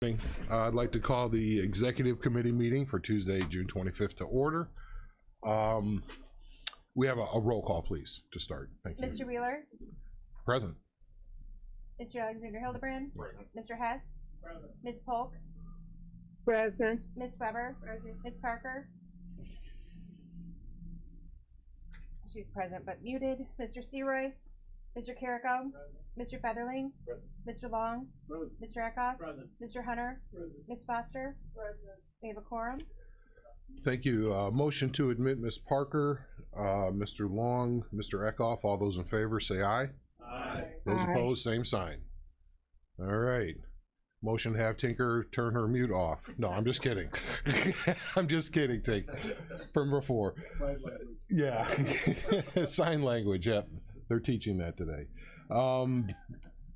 I'd like to call the executive committee meeting for Tuesday, June 25th to order. We have a roll call, please, to start. Thank you. Mr. Wheeler? Present. Mr. Alexander Hildebrand? Present. Mr. Hess? Present. Ms. Polk? Present. Ms. Weber? Present. Ms. Parker? She's present but muted. Mr. Seroy? Mr. Carrico? Mr. Featherling? Present. Mr. Long? Present. Mr. Eckhoff? Present. Mr. Hunter? Present. Ms. Foster? Present. We have a quorum. Thank you. Motion to admit Ms. Parker, Mr. Long, Mr. Eckhoff. All those in favor say aye. Aye. Those Aye. opposed, same sign. All right. Motion to have Tinker turn her mute off. No, I'm just kidding. I'm just kidding, Tink. From before. Sign language. Yeah. Sign language, yep. They're teaching that today. I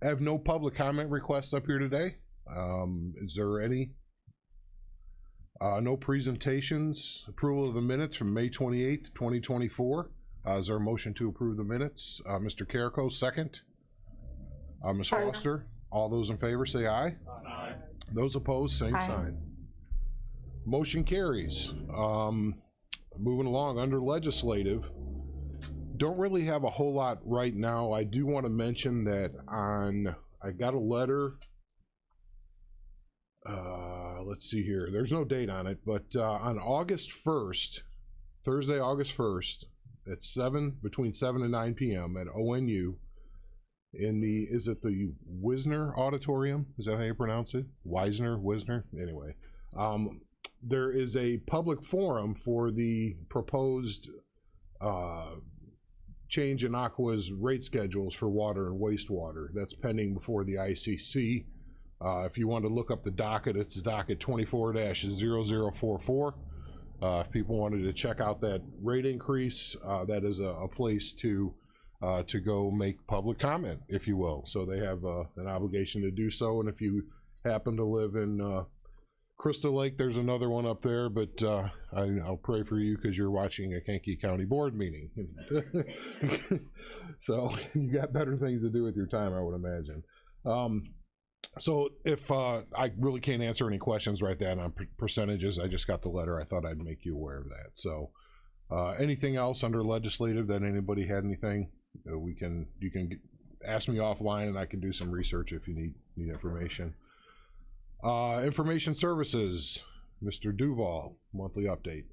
have no public comment requests up here today. Is there any? No presentations. Approval of the minutes from May 28th, 2024. Is there a motion to approve the minutes? Mr. Carrico, second. Ms. Foster, all those in favor say aye. Aye. Those opposed, same Aye. sign. Motion carries. Moving along, under legislative, don't really have a whole lot right now. I do want to mention that I got a letter. Let's see here. There's no date on it, but on August 1st, Thursday, August 1st, at between 7 and 9 p.m. at ONU, is it the Wisner Auditorium? Is that how you pronounce it? Wisner? Anyway, there is a public forum for the proposed change in Aqua's rate schedules for water and wastewater. That's pending before the ICC. If you want to look up the docket, it's docket 24-0044. If people wanted to check out that rate increase, that is a place to go make public comment, if you will. So they have an obligation to do so. And if you happen to live in Crystal Lake, there's another one up there, but I'll pray for you because you're watching a Kankakee County Board meeting. So you got better things to do with your time, I would imagine. So if I really can't answer any questions right now on percentages, I just got the letter. I thought I'd make you aware of that. So anything else under legislative that anybody had anything, you can ask me offline and I can do some research if you need information. Information services, Mr. Duval, monthly update.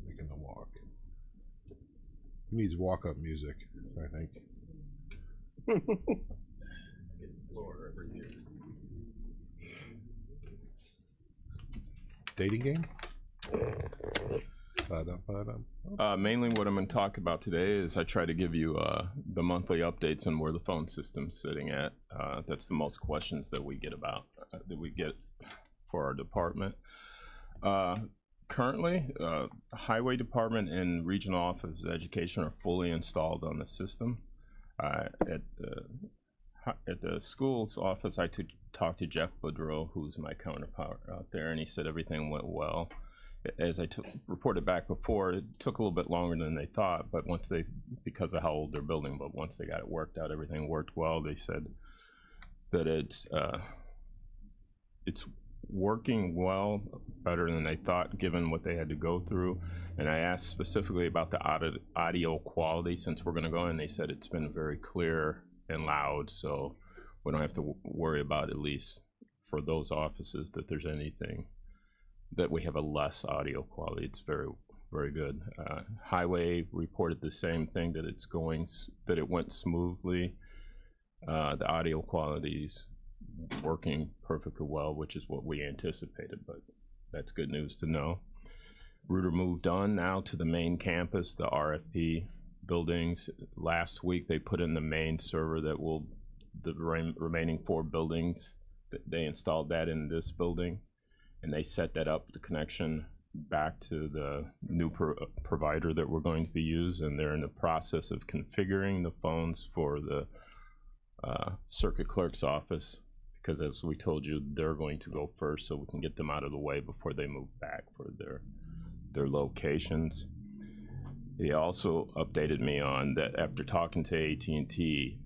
Making the walk. He needs walk-up music, I think. It's getting slower every year. Dating game? Mainly what I'm going to talk about today is I try to give you the monthly updates on where the phone system's sitting at. That's the most questions that we get for our department. Currently, Highway Department and Regional Office of Education are fully installed on the system. At the school's office, I talked to Jeff Boudreau, who's my counterpart out there, and he said everything went well. As I reported back before, it took a little bit longer than they thought, but because of how old they're building, but once they got it worked out, everything worked well. They said that it's working well, better than they thought, given what they had to go through. And I asked specifically about the audio quality since we're going to go in. They said it's been very clear and loud, so we don't have to worry about, at least for those offices, that there's anything that we have a less audio quality. It's very, very good. Highway reported the same thing, that it went smoothly. The audio quality's working perfectly well, which is what we anticipated, but that's good news to know. Reuter moved on now to the main campus, the RFP buildings. Last week they put in the main server that will, the remaining 4 buildings, they installed that in this building, and they set that up, the connection back to the new provider that we're going to be using, and they're in the process of configuring the phones for the circuit clerk's office, because as we told you, they're going to go first so we can get them out of the way before they move back for their locations. He also updated me on that after talking to AT&T,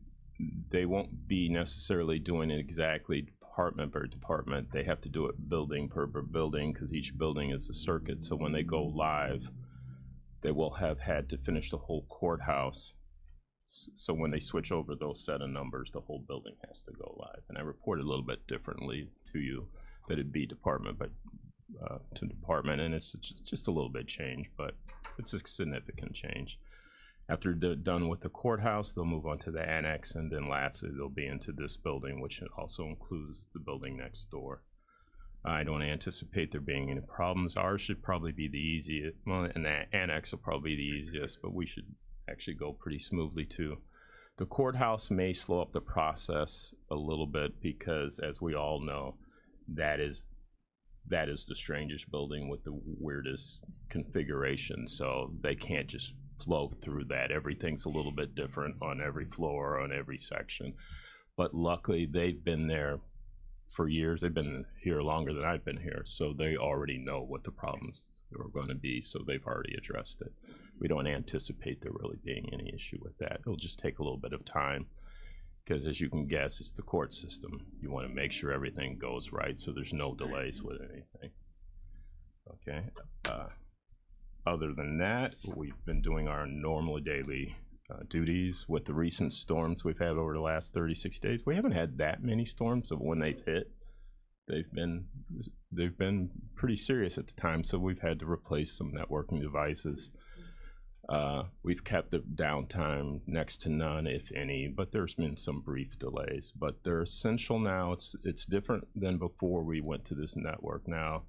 they won't be necessarily doing it exactly department per department. They have to do it building per building because each building is a circuit. So when they go live, they will have had to finish the whole courthouse. So when they switch over those set of numbers, the whole building has to go live. And I reported a little bit differently to you that it'd be department to department, and it's just a little bit change, but it's a significant change. After they're done with the courthouse, they'll move on to the annex, and then lastly, they'll be into this building, which also includes the building next door. I don't anticipate there being any problems. Ours should probably be the easiest, well, and the annex will probably be the easiest, but we should actually go pretty smoothly too. The courthouse may slow up the process a little bit because, as we all know, that is the strangest building with the weirdest configuration, so they can't just flow through that. Everything's a little bit different on every floor, on every section. But luckily, they've been there for years. They've been here longer than I've been here, so they already know what the problems are going to be, so they've already addressed it. We don't anticipate there really being any issue with that. It'll just take a little bit of time, because as you can guess, it's the court system. You want to make sure everything goes right so there's no delays with anything. Okay. Other than that, we've been doing our normal daily duties. With the recent storms we've had over the last 36 days, we haven't had that many storms, but when they've hit, they've been pretty serious at the time, so we've had to replace some networking devices. We've kept the downtime next to none, if any, but there's been some brief delays, but they're essential now. It's different than before we went to this network. Now,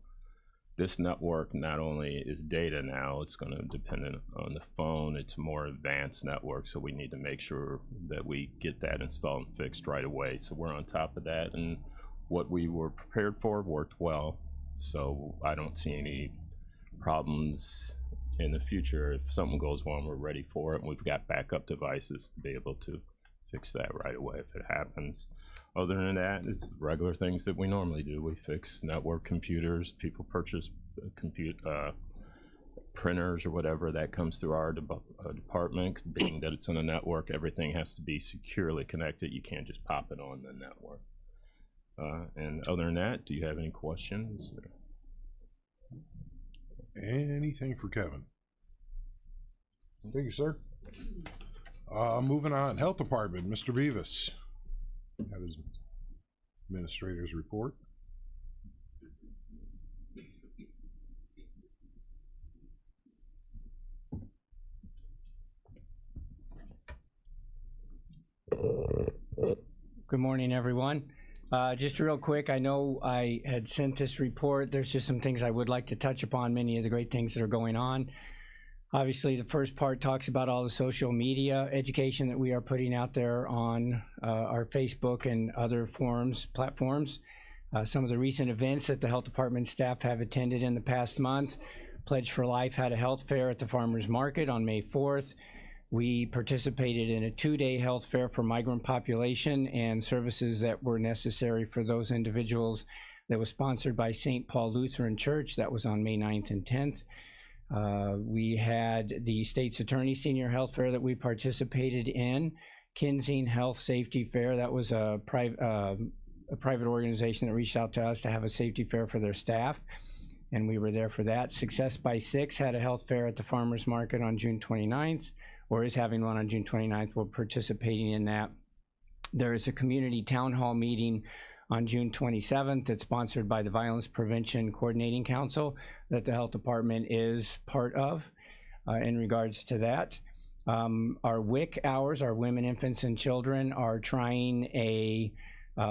this network not only is data now, it's going to depend on the phone. It's a more advanced network, so we need to make sure that we get that installed and fixed right away. So we're on top of that, and what we were prepared for worked well. So I don't see any problems in the future. If something goes wrong, we're ready for it, and we've got backup devices to be able to fix that right away if it happens. Other than that, it's regular things that we normally do. We fix network computers. People purchase printers or whatever that comes through our department. Being that it's on a network, everything has to be securely connected. You can't just pop it on the network. And other than that, do you have any questions? Anything for Kevin? Thank you, sir. Moving on, Health Department, Mr. Beavis. Have his administrator's report. Good morning, everyone. Just real quick, I know I had sent this report. There's just some things I would like to touch upon, many of the great things that are going on. Obviously, the first part talks about all the social media education that we are putting out there on our Facebook and other platforms. Some of the recent events that the health department staff have attended in the past month. Pledge for Life had a health fair at the Farmers Market on May 4th. We participated in a 2-day health fair for migrant population and services that were necessary for those individuals that was sponsored by St. Paul Lutheran Church. That was on May 9th and 10th. We had the State's Attorney Senior Health Fair that we participated in. Kinsing Health Safety Fair, that was a private organization that reached out to us to have a safety fair for their staff, and we were there for that. Success by Six had a health fair at the Farmers Market on June 29th, or is having one on June 29th. We're participating in that. There is a community town hall meeting on June 27th that's sponsored by the Violence Prevention Coordinating Council that the health department is part of in regards to that. Our WIC hours, our Women, Infants, and Children, are trying a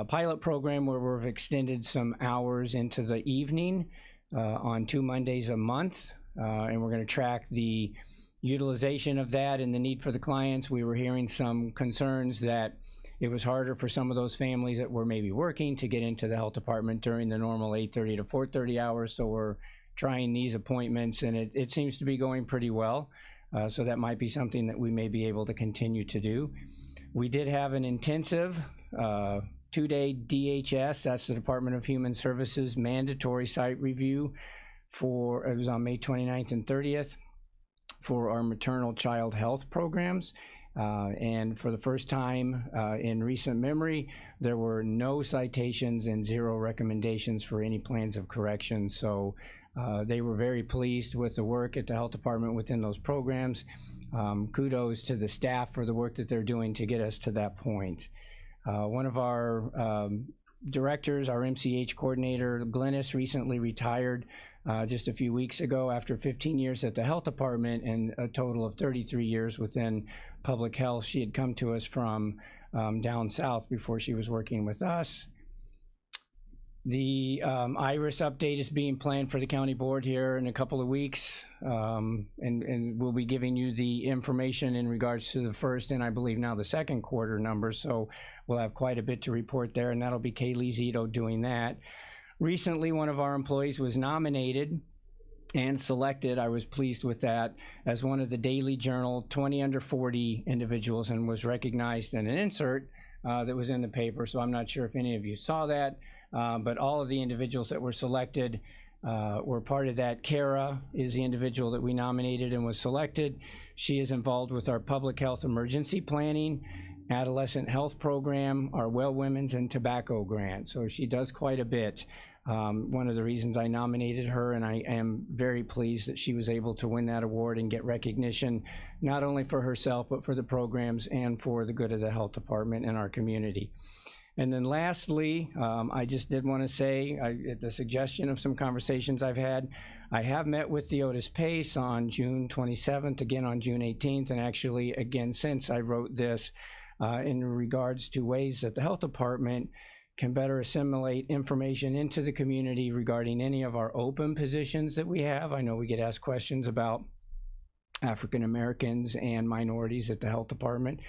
pilot program where we've extended some hours into the evening on 2 Mondays a month, and we're going to track the utilization of that and the need for the clients. We were hearing some concerns that it was harder for some of those families that were maybe working to get into the health department during the normal 8:30 to 4:30 hours. So we're trying these appointments, and it seems to be going pretty well. So that might be something that we may be able to continue to do. We did have an intensive 2-day DHS, that's the Department of Human Services, mandatory site review it was on May 29th and 30th for our maternal child health programs. And for the first time in recent memory, there were no citations and 0 recommendations for any plans of correction. So they were very pleased with the work at the health department within those programs. Kudos to the staff for the work that they're doing to get us to that point. One of our directors, our MCH coordinator, Glennis, recently retired just a few weeks ago after 15 years at the health department and a total of 33 years within public health. She had come to us from down south before she was working with us. The IRIS update is being planned for the county board here in a couple of weeks, and we'll be giving you the information in regards to the first and I believe now the second quarter numbers, so we'll have quite a bit to report there, and that'll be Kaylee Zito doing that. Recently, one of our employees was nominated and selected, I was pleased with that, as one of the Daily Journal 20 under 40 individuals, and was recognized in an insert that was in the paper, so I'm not sure if any of you saw that. But all of the individuals that were selected were part of that. Kara is the individual that we nominated and was selected. She is involved with our public health emergency planning, adolescent health program, our Well Women's and tobacco grant. So she does quite a bit. One of the reasons I nominated her, and I am very pleased that she was able to win that award and get recognition, not only for herself, but for the programs and for the good of the health department and our community. And then lastly, I just did want to say, at the suggestion of some conversations I've had, I have met with Theodis Pace on June 27th, again on June 18th, and actually again since I wrote this in regards to ways that the health department can better assimilate information into the community regarding any of our open positions that we have. I know we get asked questions about African Americans and minorities at the health department,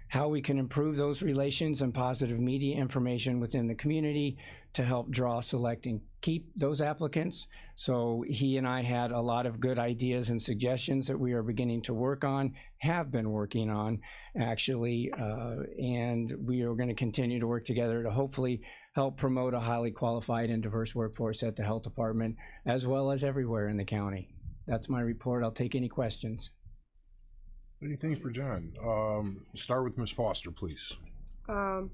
how we can improve those relations and positive media information within the community to help draw, select, and keep those applicants. So he and I had a lot of good ideas and suggestions that we are beginning to work on, have been working on actually, and we are going to continue to work together to hopefully help promote a highly qualified and diverse workforce at the health department, as well as everywhere in the county. That's my report. I'll take any questions. Anything for John? Start with Ms. Foster, please. Good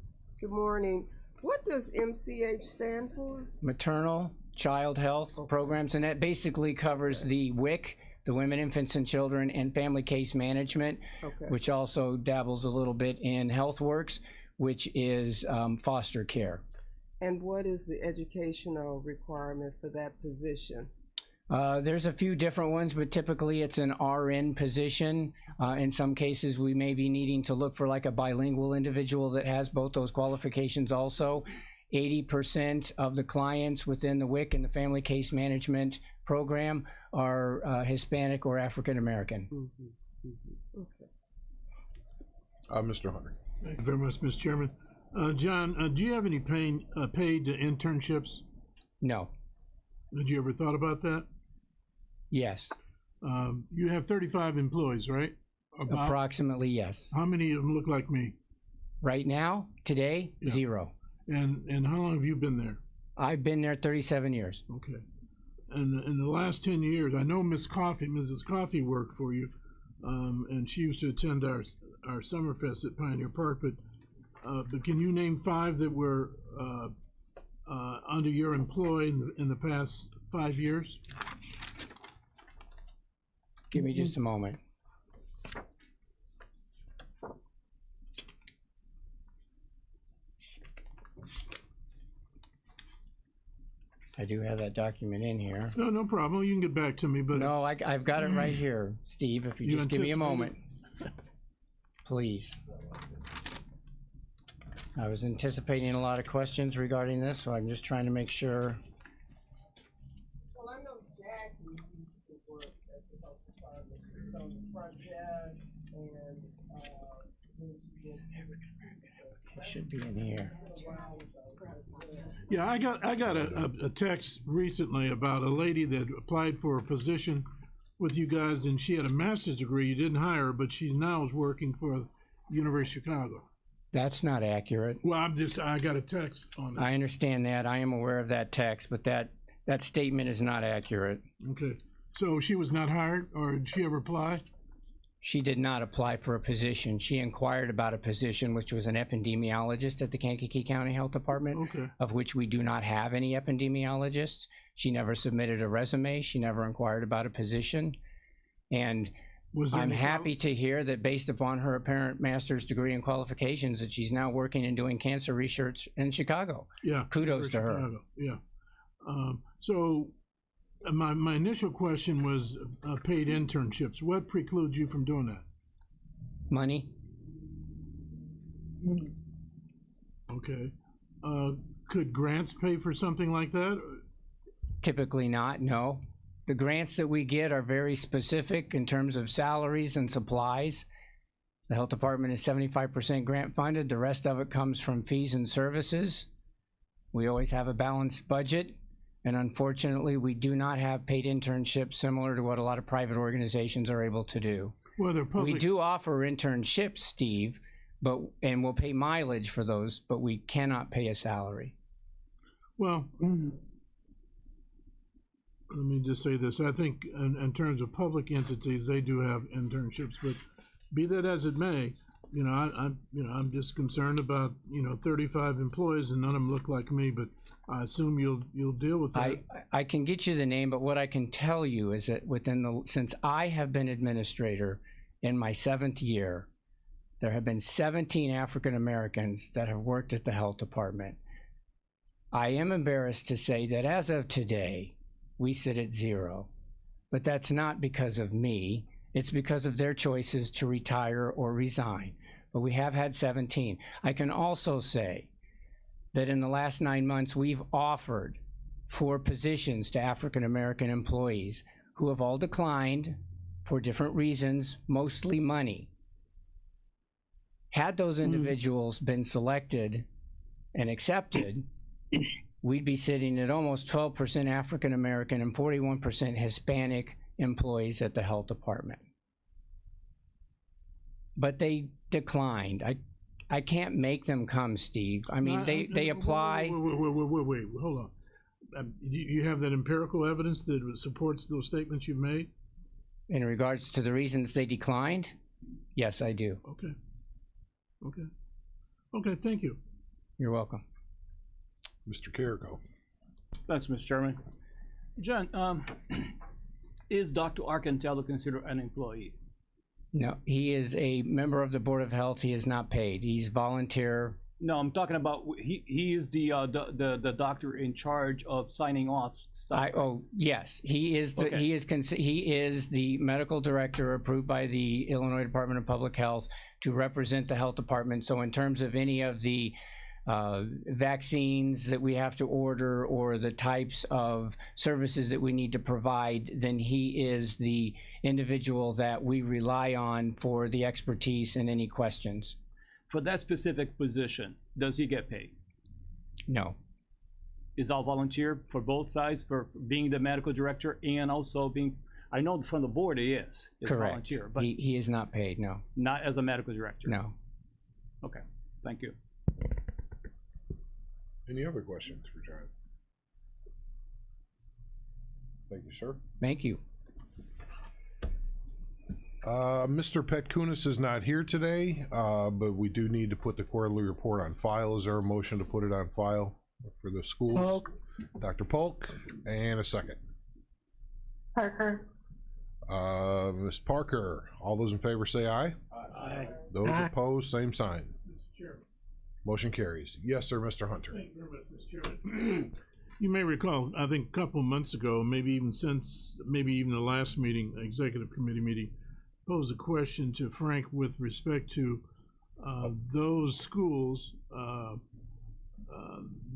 morning. What does MCH stand for? Maternal Child Health Programs, and that basically covers the WIC, the Women, Infants, and Children, and Family Case Management, Okay. which also dabbles a little bit in HealthWorks, which is foster care. And what is the educational requirement for that position? There's a few different ones, but typically it's an RN position. In some cases, we may be needing to look for like a bilingual individual that has both those qualifications also. 80% of the clients within the WIC and the Family Case Management program are Hispanic or African American. Okay. Mr. Hunter. Thank you very much, Mr. Chairman. John, do you have any paid internships? No. Had you ever thought about that? Yes. You have 35 employees, right? About, Approximately, yes. how many of them look like me? Right now, today, Yeah. 0. And how long have you been there? I've been there 37 years. Okay. And in the last 10 years, I know Mrs. Coffey worked for you, and she used to attend our Summerfest at Pioneer Park. But can you name 5 that were under your employ in the past 5 years? Give me just a moment. I do have that document in here. No problem. You can get back to me, but No, I've got it right here, Steve, if you You just give me a anticipated- moment. Please. I was anticipating a lot of questions regarding this, so I'm just trying to make sure. Well, I know Jackie used to work at the health department on the front desk, and It should be in here. yeah, I got a text recently about a lady that applied for a position with you guys, and she had a master's degree. You didn't hire her, but she now is working for University of Chicago. That's not accurate. Well, I got a text on that. I understand that. I am aware of that text, but that statement is not accurate. Okay, so she was not hired, or did she ever apply? She did not apply for a position. She inquired about a position, which was an epidemiologist at the Kankakee County Health Department, Okay. of which we do not have any epidemiologists. She never submitted a resume. She never inquired about a position. And Was there I'm any happy to hear that based upon her apparent master's degree and qualifications that she's now working and doing cancer research in Chicago. Yeah. Kudos for to her. Chicago, yeah. So my initial question was paid internships. What precludes you from doing that? Money? Okay. Could grants pay for something like that? Typically not, no. The grants that we get are very specific in terms of salaries and supplies. The health department is 75% grant funded. The rest of it comes from fees and services. We always have a balanced budget. And unfortunately, we do not have paid internships similar to what a lot of private organizations are able to do. Well, they're public. We do offer internships, Steve, and we'll pay mileage for those, but we cannot pay a salary. Well, let me just say this. I think in terms of public entities, they do have internships, but be that as it may, I'm just concerned about 35 employees and none of them look like me, but I assume you'll deal with that. I can get you the name, but what I can tell you is that since I have been administrator in my 7th year, there have been 17 African Americans that have worked at the health department. I am embarrassed to say that as of today, we sit at 0, but that's not because of me. It's because of their choices to retire or resign. But we have had 17. I can also say that in the last 9 months, we've offered 4 positions to African American employees who have all declined for different reasons, mostly money. Had those individuals been selected and accepted, we'd be sitting at almost 12% African American and 41% Hispanic employees at the health department. But they declined. I can't make them come, Steve. I mean, they apply. Wait, hold on. You have that empirical evidence that supports those statements you've made? In regards to the reasons they declined? Yes, I do. Okay, thank you. You're welcome. Mr. Carrico. Thanks, Mr. Chairman. John, is Dr. Arcantello considered an employee? No, he is a member of the Board of Health. He is not paid. He's volunteer. No, I'm talking about he is the doctor in charge of signing off stuff. Yes, he is the Okay. he is the medical director approved by the Illinois Department of Public Health to represent the health department. So in terms of any of the vaccines that we have to order or the types of services that we need to provide, then he is the individual that we rely on for the expertise and any questions. For that specific position, does he get paid? No. Is all volunteer for both sides, for being the medical director and also being, I know from the board he is Correct. volunteer, but He is not paid, no. not as a medical director. No. Okay, thank you. Any other questions for John? Thank you, sir. Thank you. Mr. Petkunis is not here today, but we do need to put the quarterly report on file. Is there a motion to put it on file for the schools? Polk. Dr. Polk, and a second. Parker. Ms. Parker, all those in favor say aye. Aye. Those Aye. opposed, same sign. Motion carries. Yes, sir, Mr. Hunter. Thank you very much, Mr. Chairman. You may recall, I think a couple of months ago, maybe even the last meeting, executive committee meeting, posed a question to Frank with respect to those schools,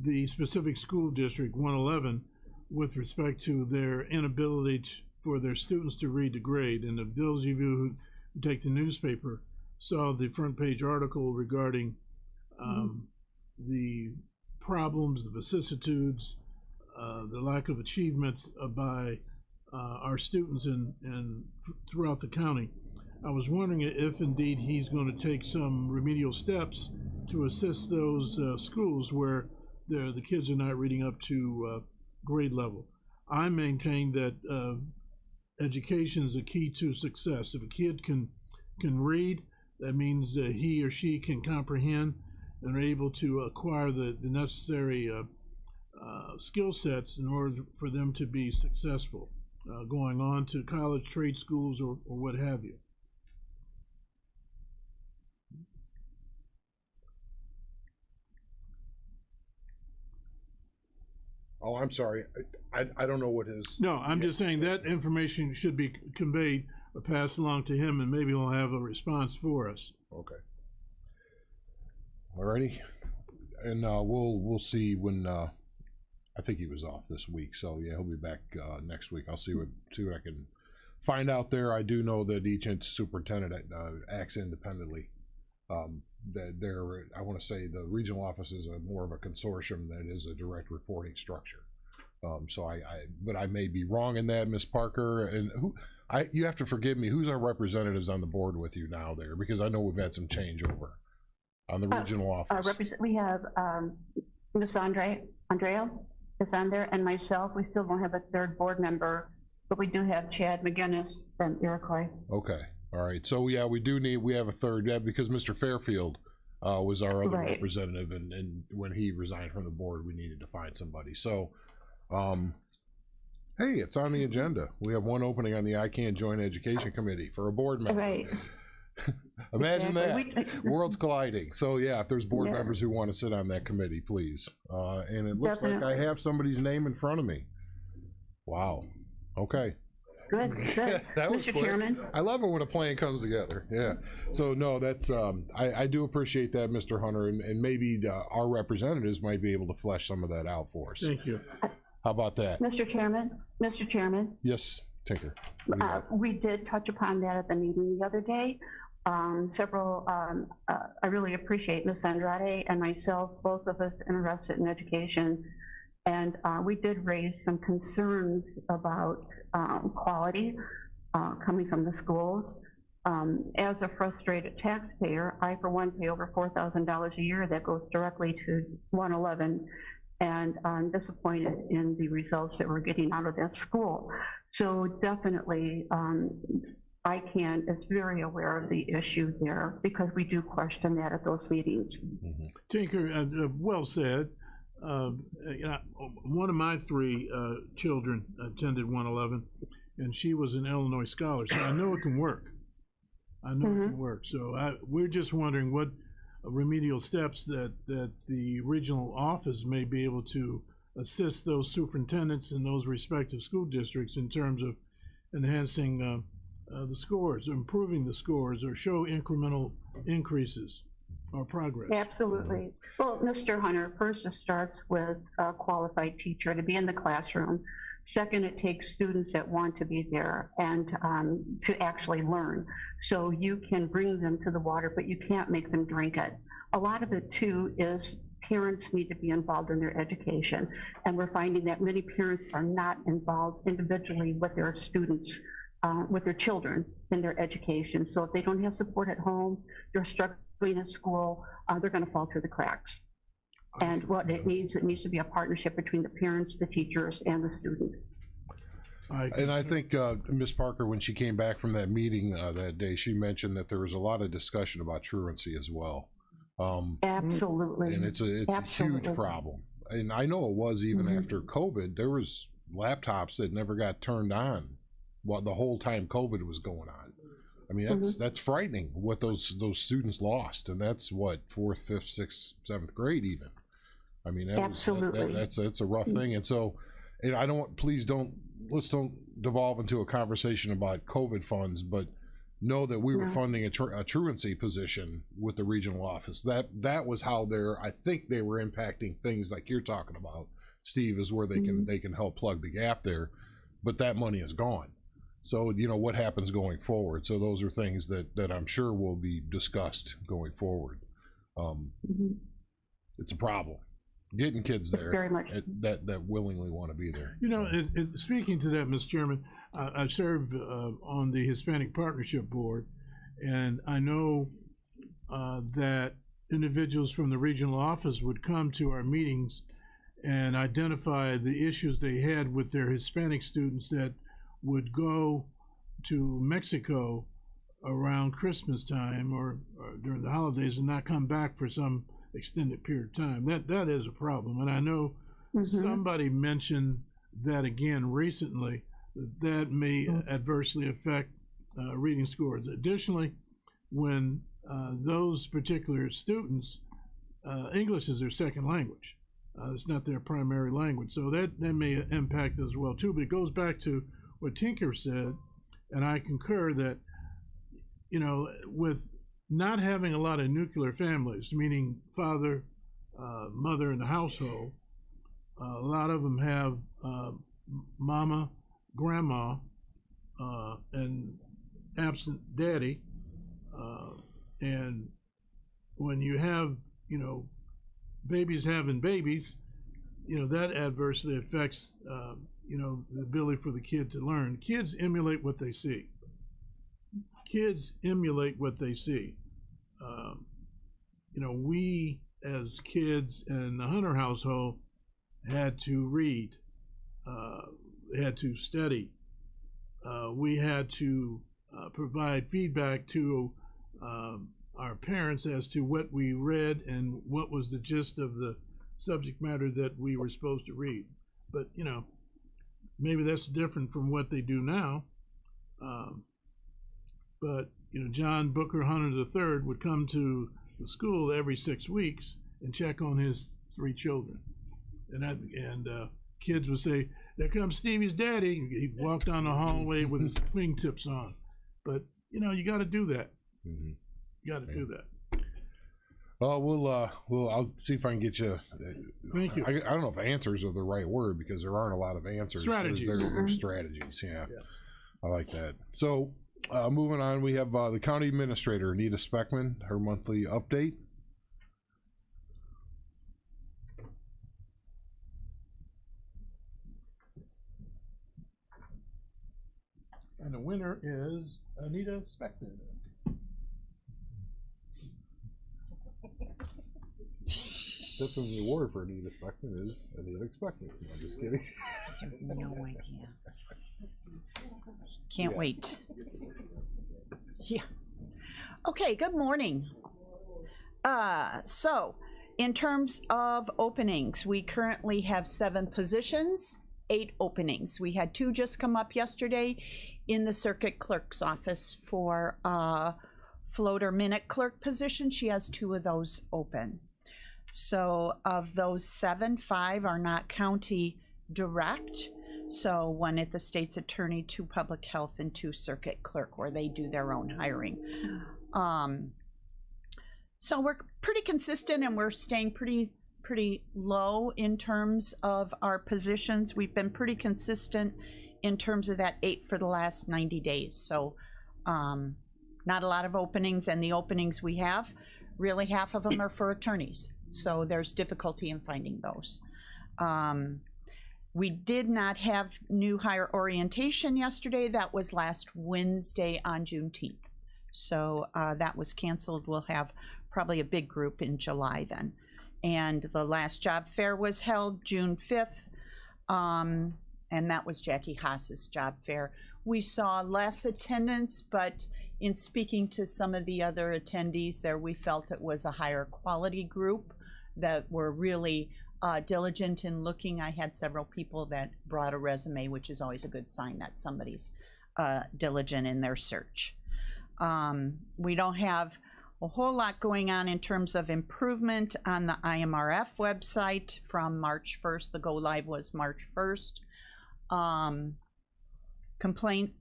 the specific school district 111, with respect to their inability for their students to read the grade. And if those of you who take the newspaper saw the front page article regarding the problems, the vicissitudes, the lack of achievements by our students in throughout the county. I was wondering if indeed he's going to take some remedial steps to assist those schools where the kids are not reading up to grade level. I maintain that education is a key to success. If a kid can can read. That means he or she can comprehend and are able to acquire the necessary skill sets in order for them to be successful, going on to college, trade schools, or what have you. Oh, I'm sorry. I don't know what his. No, I'm just saying that information should be conveyed or passed along to him, and maybe he'll have a response for us. Okay. Alrighty. And we'll see when I think he was off this week, so yeah, he'll be back next week. I'll see what I can find out there. I do know that each superintendent acts independently. That they're, I want to say the regional office is more of a consortium that is a direct reporting structure. So but I may be wrong in that, Ms. Parker. And you have to forgive me. Who's our representatives on the board with you now there? Because I know we've had some changeover on the regional office. We have Ms. Andrea is on there, and myself. We still don't have a third board member, but we do have Chad McGinnis and Iroquois. Okay. All right. So yeah, we have a third, because Mr. Fairfield was our other representative, and when he resigned from the board, we needed to find somebody. So, hey, it's on the agenda. We have one opening on the ICANN Joint Education Committee for a board member. Right. Imagine that. Worlds colliding. So yeah, if there's board members who want to sit on that committee, please. And it looks like I have somebody's name in front of me. Wow. Okay. Good. That was Mr. quick. Chairman. I love it when a plan comes together. Yeah. So no, that's I do appreciate that, Mr. Hunter, and maybe our representatives might be able to flesh some of that out for us. Thank you. How about that? Mr. Chairman, Yes, Tinker. we did touch upon that at the meeting the other day. I really appreciate Ms. Andrade and myself, both of us interested in education. And we did raise some concerns about quality coming from the schools. As a frustrated taxpayer, I, for one, pay over $4,000 a year that goes directly to 111, and I'm disappointed in the results that we're getting out of that school. So definitely, ICANN is very aware of the issue there, because we do question that at those meetings. Mm-hmm. Tinker, well said. One of my three children attended 111, and she was an Illinois scholar, so I know it can work. I know it can work. So we're just wondering what remedial steps that the regional office may be able to assist those superintendents in those respective school districts in terms of enhancing the scores, improving the scores, or show incremental increases or progress. Absolutely. Well, Mr. Hunter, first it starts with a qualified teacher to be in the classroom. Second, it takes students that want to be there and to actually learn. So you can bring them to the water, but you can't make them drink it. A lot of it, too, is parents need to be involved in their education. And we're finding that many parents are not involved individually with their students, with their children in their education. So if they don't have support at home, they're struggling at school, they're going to fall through the cracks. And what it needs to be a partnership between the parents, the teachers, and the students. And I think Ms. Parker, when she came back from that meeting that day, she mentioned that there was a lot of discussion about truancy as well. Absolutely. And it's a huge problem. And I know it was even after COVID. There was laptops that never got turned on while the whole time COVID was going on. I mean, that's frightening what those students lost, and that's what 4th, 5th, 6th, 7th grade even. I mean, that's a rough thing. And so, let's don't devolve into a conversation about COVID funds, but know that we were funding a truancy position with the regional office. That was how I think they were impacting things like you're talking about, Steve, is where they can help plug the gap there, but that money is gone. So, what happens going forward? So those are things that I'm sure will be discussed going forward. It's a problem. Getting kids there very much. that willingly want to be there. Speaking to that, Mr. Chairman, I serve on the Hispanic Partnership Board, and I know that individuals from the regional office would come to our meetings and identify the issues they had with their Hispanic students that would go to Mexico around Christmas time or during the holidays and not come back for some extended period of time. That is a problem. And I know somebody mentioned that again recently, that may adversely affect reading scores. Additionally, when those particular students, English is their second language. It's not their primary language. So that may impact as well too. But it goes back to what Tinker said, and I concur that, you know, with not having a lot of nuclear families, meaning father, mother in the household, a lot of them have mama, grandma, and absent daddy. And when you have, you know, babies having babies, you know, that adversely affects, you know, the ability for the kid to learn. Kids emulate what they see. Kids emulate what they see. You know, we as kids in the Hunter household had to read, had to study. We had to provide feedback to our parents as to what we read and what was the gist of the subject matter that we were supposed to read. But, you know, maybe that's different from what they do now. But, you know, John Booker Hunter III would come to the school every 6 weeks and check on his 3 children. And kids would say, "There comes Stevie's daddy." He'd walk down the hallway with his wingtips on. But, you know, you got to do that. You got to do that. I'll see if I can get you. Thank you. I don't know if answers are the right word because there aren't a lot of answers. Strategies. There's strategies. Yeah, I like that. So, moving on, we have the county administrator, Anita Speckman, her monthly update. And the winner is Anita Speckman. That's the award for Anita Speckman is Anita Speckman. I'm just kidding. I have no idea. Can't wait. Yeah. Okay, good morning. So, in terms of openings, we currently have 7 positions, 8 openings. We had 2 just come up yesterday in the circuit clerk's office for floater minute clerk position. She has 2 of those open. So of those 7, 5 are not county direct. So 1 at the state's attorney, 2 public health, and 2 circuit clerk, where they do their own hiring. So we're pretty consistent, and we're staying pretty low in terms of our positions. We've been pretty consistent in terms of that 8 for the last 90 days. So not a lot of openings, and the openings we have, really half of them are for attorneys. So there's difficulty in finding those. We did not have new hire orientation yesterday. That was last Wednesday on Juneteenth. So that was canceled. We'll have probably a big group in July then. And the last job fair was held June 5th. And that was Jackie Haas's job fair. We saw less attendance, but in speaking to some of the other attendees there, we felt it was a higher quality group that were really diligent in looking. I had several people that brought a resume, which is always a good sign that somebody's diligent in their search. We don't have a whole lot going on in terms of improvement on the IMRF website from March 1st. The go live was March 1st. Complaints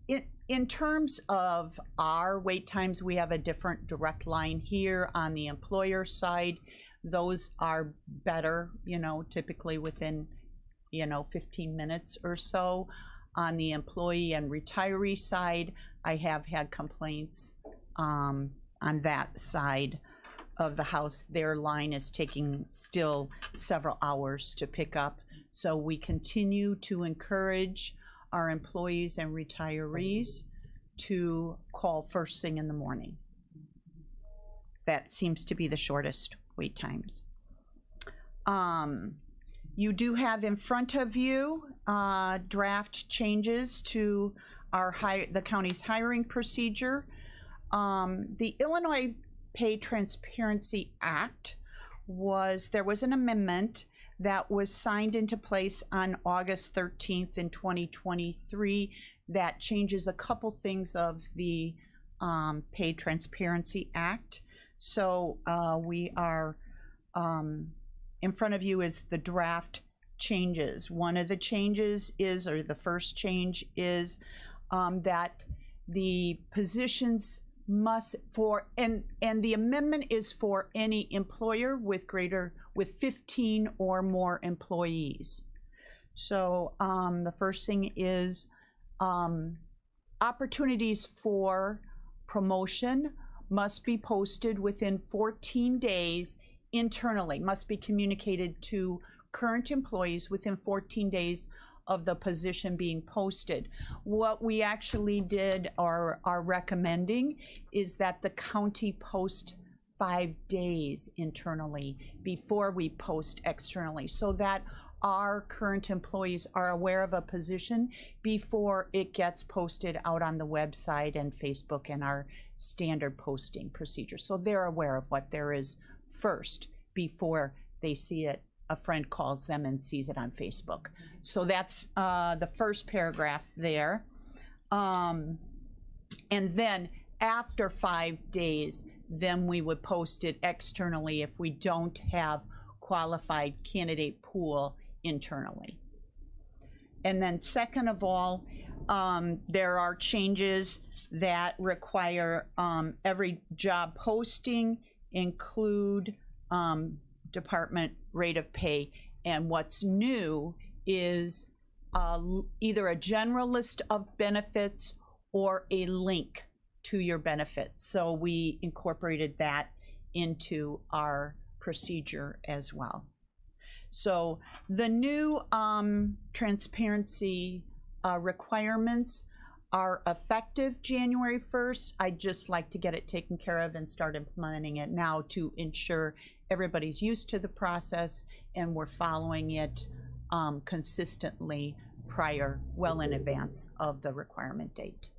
in terms of our wait times, we have a different direct line here on the employer side. Those are better, you know, typically within, you know, 15 minutes or so. On the employee and retiree side, I have had complaints on that side of the house. Their line is taking still several hours to pick up. So we continue to encourage our employees and retirees to call first thing in the morning. That seems to be the shortest wait times. You do have in front of you draft changes to our the county's hiring procedure. the Illinois Pay Transparency Act there was an amendment that was signed into place on August 13th in 2023 that changes a couple things of the Pay Transparency Act. So we are, in front of you is the draft changes. One of the changes is, or the first change is, that the positions must and the amendment is for any employer with 15 or more employees. So the first thing is opportunities for promotion must be posted within 14 days internally, must be communicated to current employees within 14 days of the position being posted. What we actually did or are recommending is that the county post 5 days internally before we post externally, so that our current employees are aware of a position before it gets posted out on the website and Facebook and our standard posting procedure. So they're aware of what there is first before they see it. A friend calls them and sees it on Facebook. So that's the first paragraph there. And then after 5 days, then we would post it externally if we don't have qualified candidate pool internally. And then second of all, there are changes that require every job posting include department rate of pay. And what's new is either a general list of benefits or a link to your benefits. So we incorporated that into our procedure as well. So the new transparency requirements are effective January 1st. I'd just like to get it taken care of and start implementing it now to ensure everybody's used to the process and we're following it consistently well in advance of the requirement date.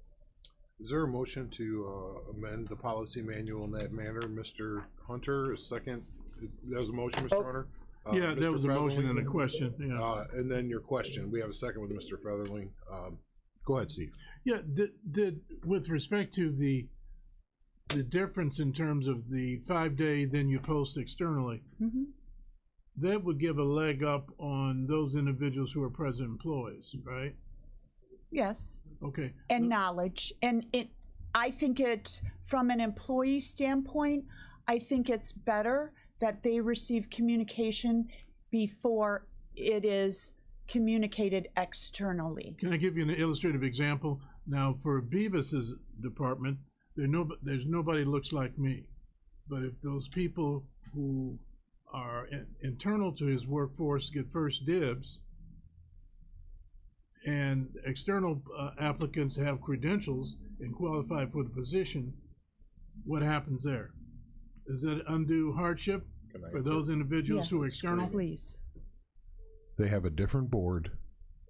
Is there a motion to amend the policy manual in that manner? Mr. Hunter, a second. That was a motion, Mr. Hunter? Yeah, Mr. that was a motion Featherling? and a question, yeah. And then your question. We have a second with Mr. Featherling. Go ahead, Steve. Yeah, with respect to the difference in terms of the 5 day, then you post externally, that would give a leg up on those individuals who are present employees, right? Yes. Okay. And knowledge. And I think from an employee standpoint, I think it's better that they receive communication before it is communicated externally. Can I give you an illustrative example? Now, for Beavis's department, there's nobody looks like me. But if those people who are internal to his workforce get first dibs, and external applicants have credentials and qualify for the position, what happens there? Is that undue hardship for those individuals who are external? Please. They have a different board.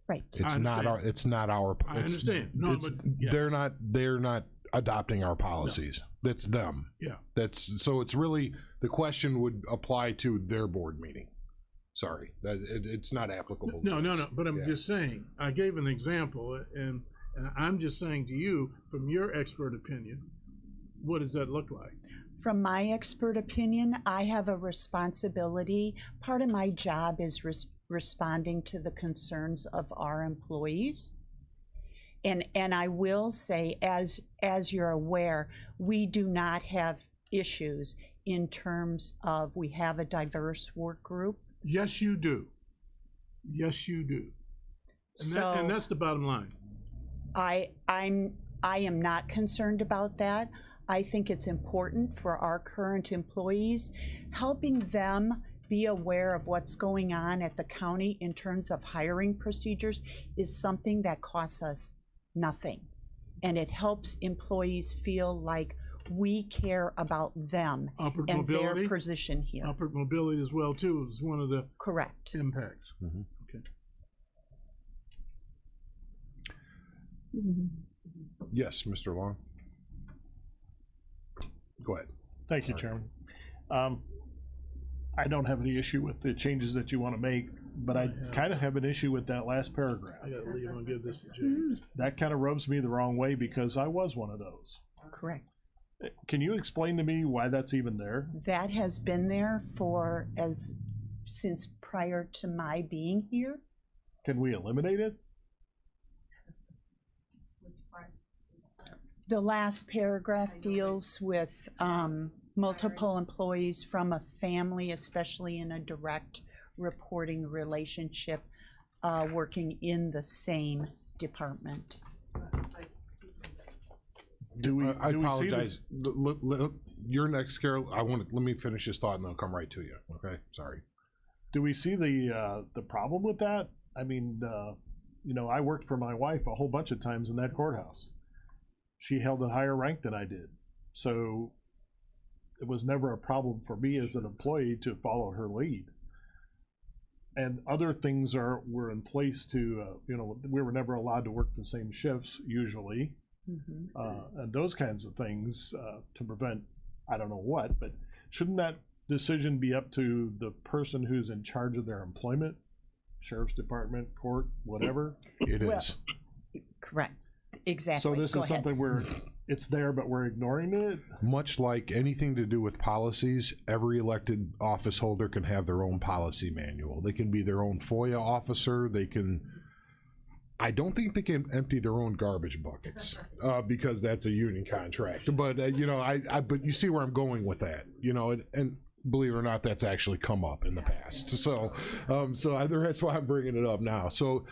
Right. It's not our. I understand. No, but yeah. They're not adopting our policies. No. That's them. Yeah. So it's really, the question would apply to their board meeting. Sorry, it's not applicable. No. But I'm just saying. I gave an example, and I'm just saying to you, from your expert opinion, what does that look like? From my expert opinion, I have a responsibility. Part of my job is responding to the concerns of our employees. And I will say, as you're aware, we do not have issues in terms of we have a diverse work group. Yes, you do. Yes, you do. And that's the bottom line. I am not concerned about that. I think it's important for our current employees, helping them be aware of what's going on at the county in terms of hiring procedures is something that costs us nothing. And it helps employees feel like we care about them Upward and mobility, their position here. Upward mobility as well, too, is one of the Correct. impacts. Mm-hmm. Okay. Yes, Mr. Long. Go ahead. Thank you, Chairman. I don't have any issue with the changes that you want to make, but I kind of have an issue with that last paragraph. I gotta leave and give this to James. That kind of rubs me the wrong way because I was one of those. Correct. Can you explain to me why that's even there? That has been there since prior to my being here. Can we eliminate it? The last paragraph deals with multiple employees from a family, especially in a direct reporting relationship, working in the same department. I apologize. You're next, Carol. Let me finish this thought and then I'll come right to you. Okay, sorry. Do we see the problem with that? I mean, I worked for my wife a whole bunch of times in that courthouse. She held a higher rank than I did, so it was never a problem for me as an employee to follow her lead. And other things were in place to, we were never allowed to work the same shifts usually, and those kinds of things to prevent, I don't know what, but shouldn't that decision be up to the person who's in charge of their employment, sheriff's department, court, whatever? It Well, is. Correct. Exactly. So this Go is ahead. something where it's there, but we're ignoring it? Much like anything to do with policies, every elected office holder can have their own policy manual. They can be their own FOIA officer. I don't think they can empty their own garbage buckets because that's a union contract. But but you see where I'm going with that, and believe it or not, that's actually come up in the past. So that's why I'm bringing it up now. So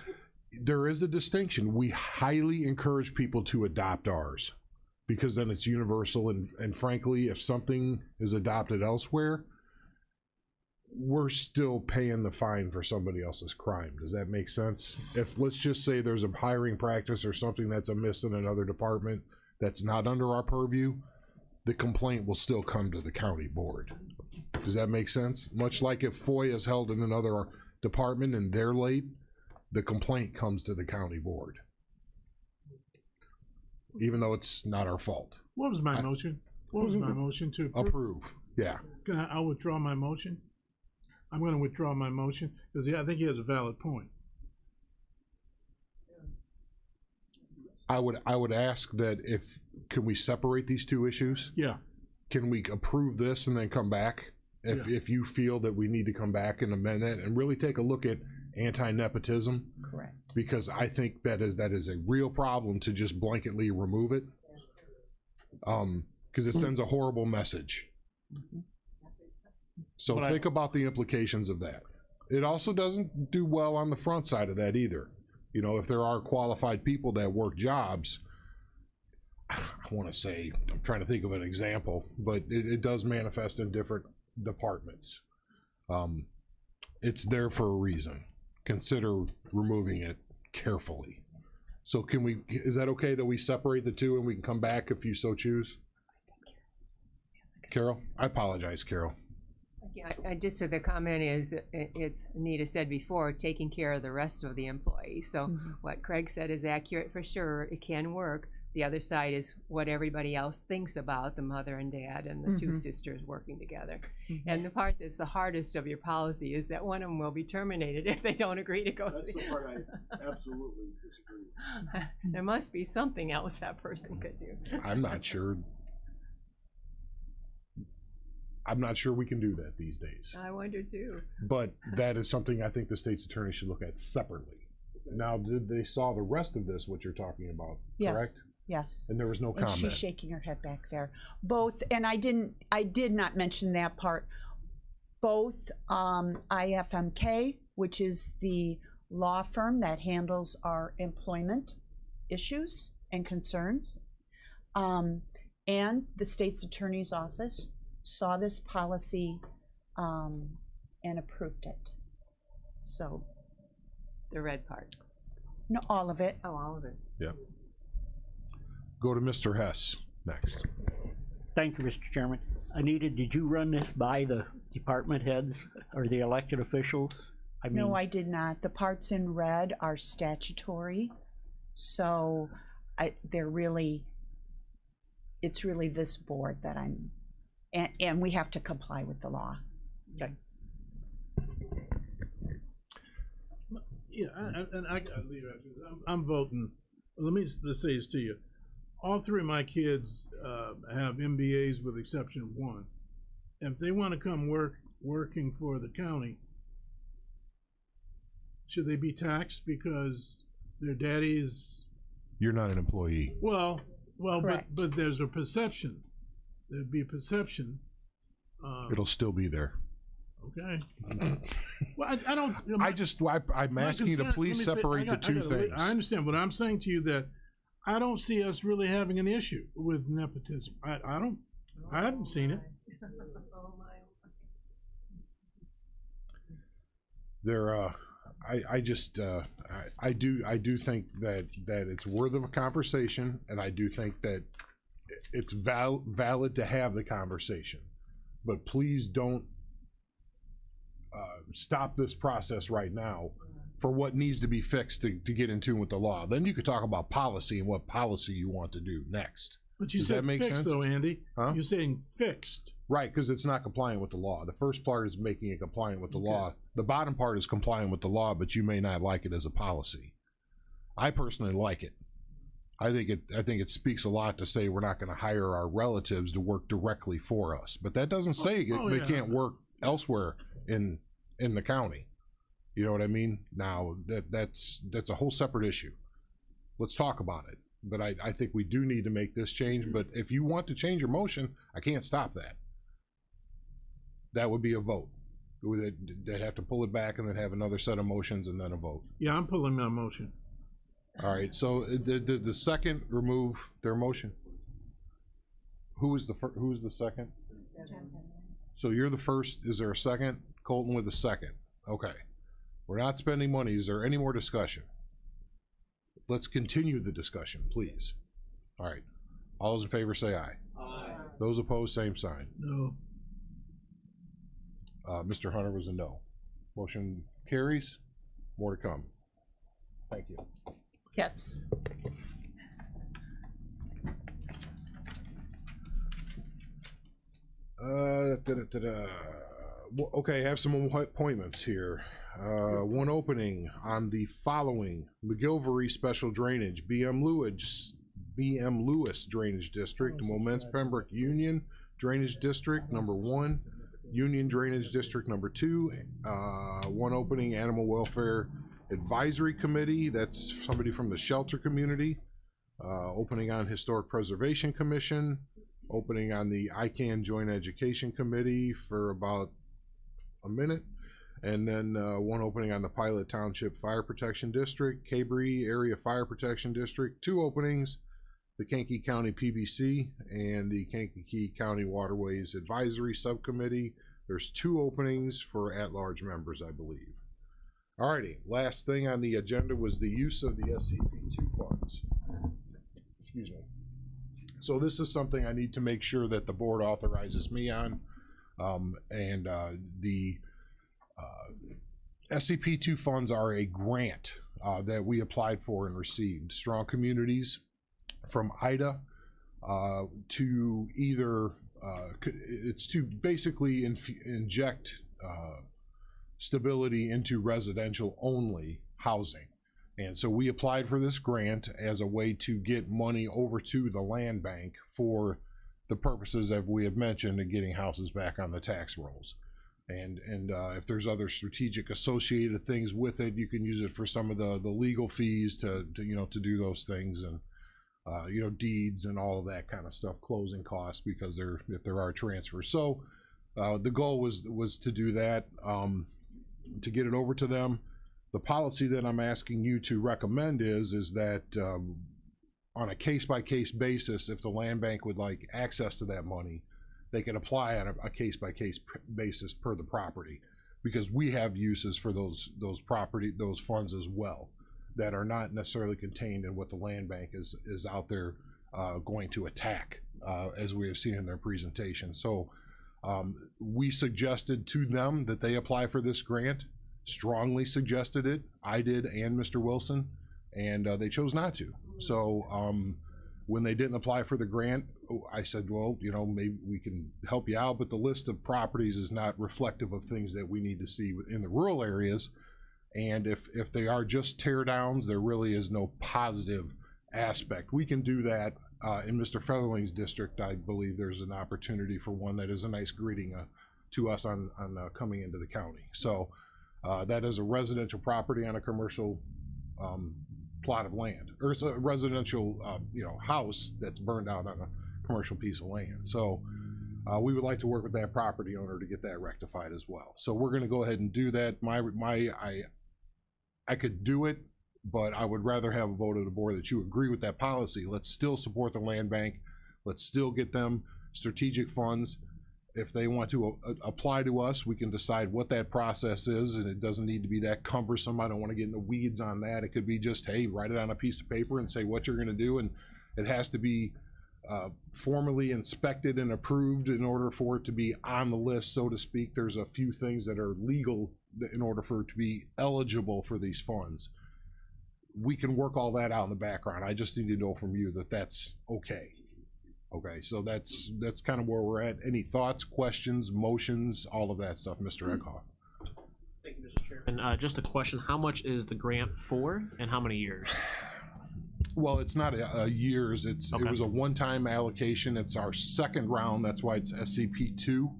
there is a distinction. We highly encourage people to adopt ours because then it's universal. And frankly, if something is adopted elsewhere, we're still paying the fine for somebody else's crime. Does that make sense? If, let's just say there's a hiring practice or something that's amiss in another department that's not under our purview, the complaint will still come to the county board. Does that make sense? Much like if FOIA is held in another department and they're late, the complaint comes to the county board, even though it's not our fault. What was my motion? What was my motion to approve? Approve. Yeah. I'll withdraw my motion. I'm going to withdraw my motion because I think he has a valid point. I would ask that can we separate these two issues? Yeah. Can we approve this and then come back if you feel that we need to come back and amend that and really take a look at anti-nepotism? Correct. Because I think that is a real problem to just blanketly remove it, because it sends a horrible message. So think about the implications of that. It also doesn't do well on the front side of that either. If there are qualified people that work jobs, I want to say, I'm trying to think of an example, but it does manifest in different departments. It's there for a reason. Consider removing it carefully. So is that okay that we separate the two and we can come back if you so choose? Carol? I apologize, Carol. Yeah, just so the comment is Anita said before, taking care of the rest of the employees. So what Craig said is accurate for sure. It can work. The other side is what everybody else thinks about the mother and dad and the two sisters working together. And the part that's the hardest of your policy is that one of them will be terminated if they don't agree to go. That's the part I absolutely disagree with. There must be something else that person could do. I'm not sure we can do that these days. I wonder too. But that is something I think the state's attorney should look at separately. Now, did they saw the rest of this, what you're talking about, Yes. correct? Yes. And there was no And comment. she's shaking her head back there. Both, and I did not mention that part. Both IFMK, which is the law firm that handles our employment issues and concerns, and the state's attorney's office saw this policy and approved it. So. The red part. No, all of it. Oh, all of it. Yep. Go to Mr. Hess next. Thank you, Mr. Chairman. Anita, did you run this by the department heads or the elected officials? No, I did not. The parts in red are statutory, so it's really this board that I'm and we have to comply with the law. Okay. Yeah, I gotta leave after this. I'm voting. Let me say this to you. All three of my kids have MBAs with exception of one. If they want to come working for the county, should they be taxed because their daddy's? You're not an employee. Well, Correct. but there's a perception. There'd be a perception. It'll still be there. Okay. Well, I don't. I'm asking you to please separate the two things. I understand, but I'm saying to you that I don't see us really having an issue with nepotism. I haven't seen it. I do think that it's worth of a conversation, and I do think that it's valid to have the conversation, but please don't stop this process right now for what needs to be fixed to get in tune with the law. Then you could talk about policy and what policy you want to do next. But you Does said that make fixed, sense? though, Andy. Huh? You're saying fixed. Right, because it's not compliant with the law. The first part is making it compliant with the law. The bottom part is compliant with the law, but you may not like it as a policy. I personally like it. I think it speaks a lot to say we're not going to hire our relatives to work directly for us. But that doesn't say they can't work elsewhere in the county. You know what I mean? Now that's a whole separate issue. Let's talk about it. But I think we do need to make this change. But if you want to change your motion, I can't stop that. That would be a vote. They'd have to pull it back and then have another set of motions and then a vote. Yeah, I'm pulling my motion. All right. So the second remove their motion. Who is the second? So you're the first. Is there a second? Colton with the second. Okay. We're not spending money. Is there any more discussion? Let's continue the discussion, please. All right. All those in favor say aye. Aye. Those opposed, same sign. No. Mr. Hunter was a no. Motion carries. More to come. Thank you. Yes. Okay, have some appointments here. One opening on the following: McGilvery Special Drainage, BM Lewis Drainage District, Moments Pembroke Union Drainage District number 1, Union Drainage District number 2. One opening, Animal Welfare Advisory Committee. That's somebody from the shelter community. Opening on Historic Preservation Commission. Opening on the ICANN Joint Education Committee for about a minute. And then one opening on the Pilot Township Fire Protection District, Cabree Area Fire Protection District. 2 openings, the Kankakee County PBC and the Kankakee County Waterways Advisory Subcommittee. There's 2 openings for at-large members, I believe. Alrighty, last thing on the agenda was the use of the SCP2 funds. Excuse me. So this is something I need to make sure that the board authorizes me on. The SCP2 funds are a grant that we applied for and received. Strong Communities from IDA to either, it's to basically inject stability into residential only housing. And so we applied for this grant as a way to get money over to the land bank for the purposes that we have mentioned in getting houses back on the tax rolls. And if there's other strategic associated things with it, you can use it for some of the legal fees to do those things, and deeds and all of that kind of stuff, closing costs, because if there are transfers. So the goal was to do that, to get it over to them. The policy that I'm asking you to recommend is that on a case-by-case basis, if the land bank would like access to that money, they can apply on a case-by-case basis per the property, because we have uses for those funds as well that are not necessarily contained in what the land bank is out there going to attack, as we have seen in their presentation. So we suggested to them that they apply for this grant, strongly suggested it. I did, and Mr. Wilson, and they chose not to. So when they didn't apply for the grant, I said, well, you know, maybe we can help you out, but the list of properties is not reflective of things that we need to see in the rural areas. And if they are just tear downs, there really is no positive aspect. We can do that in Mr. Featherling's district. I believe there's an opportunity for one that is a nice greeting to us on coming into the county. So that is a residential property on a commercial plot of land, or it's a residential you know, house that's burned out on a commercial piece of land. So we would like to work with that property owner to get that rectified as well. So we're going to go ahead and do that. I could do it, but I would rather have a vote of the board that you agree with that policy. Let's still support the land bank. Let's still get them strategic funds. If they want to apply to us, we can decide what that process is, and it doesn't need to be that cumbersome. I don't want to get in the weeds on that. It could be just, hey, write it on a piece of paper and say what you're going to do, and it has to be formally inspected and approved in order for it to be on the list, so to speak. There's a few things that are legal in order for it to be eligible for these funds. We can work all that out in the background. I just need to know from you that that's okay. Okay, so that's kind of where we're at. Any thoughts, questions, motions, all of that stuff, Mr. Eckhoff? Thank you, Mr. Chairman. Just a question, how much is the grant for and how many years? Well, it's not a years, it Okay. was a one-time allocation. It's our second round, that's why it's SCP-2.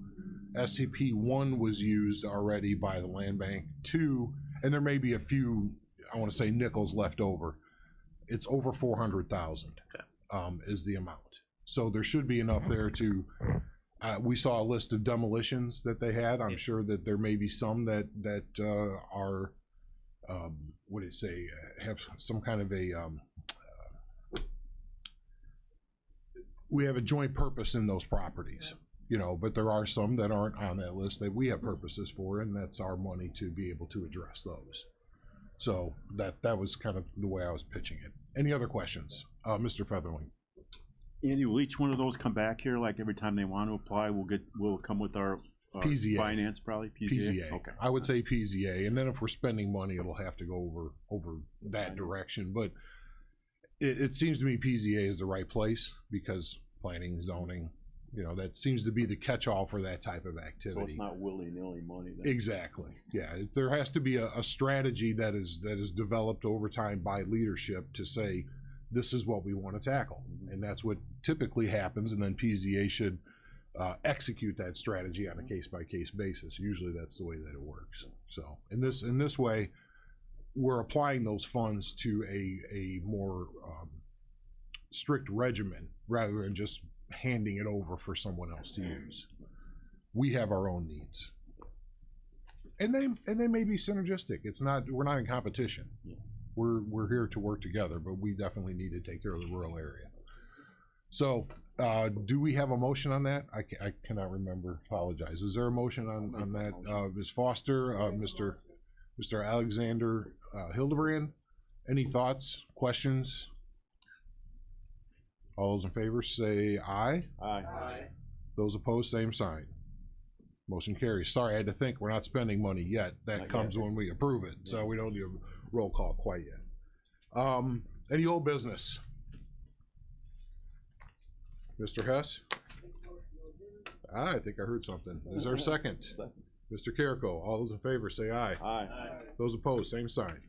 SCP-1 was used already by the land bank. 2, and there may be a few, I want to say nickels left over. It's over 400,000 is the amount. So there should be enough there to, we saw a list of demolitions that they had. I'm sure that there may be some that are, what do you say, have some kind of a, we have a joint purpose in those properties, you know, but there are some that aren't on that list that we have purposes for, and that's our money to be able to address those. So that was kind of the way I was pitching it. Any other questions? Mr. Featherling. Andy, will each one of those come back here? Like every time they want to apply, we'll come with our PZA. Finance, probably PZA. Okay, I would say PZA, and then if we're spending money, it'll have to go over that direction. But it seems to me PZA is the right place because planning, zoning, you know, that seems to be the catch-all for that type of activity. so it's not willy-nilly money. Then. Exactly. Yeah, there has to be a strategy that is developed over time by leadership to say, this is what we want to tackle, and that's what typically happens, and then PZA should execute that strategy on a case-by-case basis. Usually that's the way that it works. So in this way, we're applying those funds to a more strict regimen rather than just handing it over for someone else to use. We have our own needs, and they may be synergistic. We're not in competition. Yeah. We're here to work together, but we definitely need to take care of the rural area. So do we have a motion on that? I cannot remember. Apologize. Is there a motion on that? Ms. Foster, Mr. Alexander Hildebrand, any thoughts, questions? All those in favor say aye. Aye. Those opposed, same sign. Motion carries. Sorry, I had to think. We're not spending money yet. That comes when we approve it, so we don't do a roll call quite yet. Any old business? Mr. Hess? I think I heard something. Is there a second? Mr. Carrico, all those in favor say aye. Aye. Those opposed, same sign.